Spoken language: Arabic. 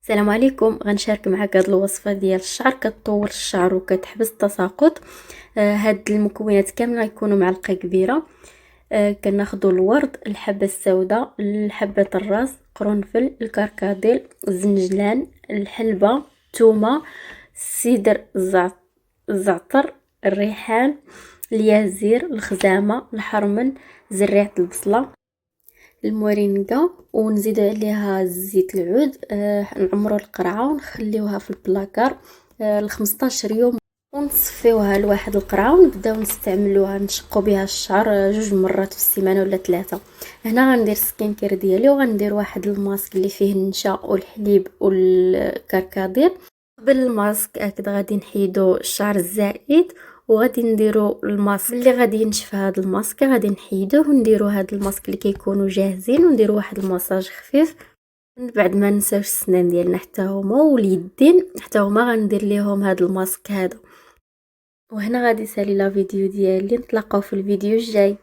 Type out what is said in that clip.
السلام عليكم. غنشارك معك هاد الوصفه ديال الشعر كتطول الشعر وكتحبس التساقط. هاد المكونات كامله يكونوا معلقه كبيره. كناخذوا الورد، الحبه السوداء، الحبه الراس، قرنفل، الكركديه، الزنجلان، الحلبه، الثومه، السدر، الزعتر، الريحان، اليازير، الخزامه، الحرمل، زريعه البصله، المورينغا، ونزيد عليها زيت العود. نعمروا القرعه ونخليوها في البلاكار ل 15 يوم، ونصفيوها لواحد القرعه ونبداو نستعملوها نشقوا بها الشعر جوج مرات في السيمانه ولا ثلاثه. هنا غندير سكين كير ديالي وغندير واحد الماسك اللي فيه النشا والحليب والكركديه. قبل الماسك اكيد غادي نحيدو الشعر الزائد، وغادي نديرو الماسك اللي غادي ينشف. هذا الماسك غادي نحيدوه ونديرو هذا الماسك اللي كيكونوا جاهزين، ونديرو واحد المساج خفيف. من بعد ما ننساوش السنان ديالنا حتى هما واليدين حتى هما غندير ليهم هذا الماسك هذا. وهنا غادي سالي لا فيديو ديالي، نتلاقاو في الفيديو الجاي.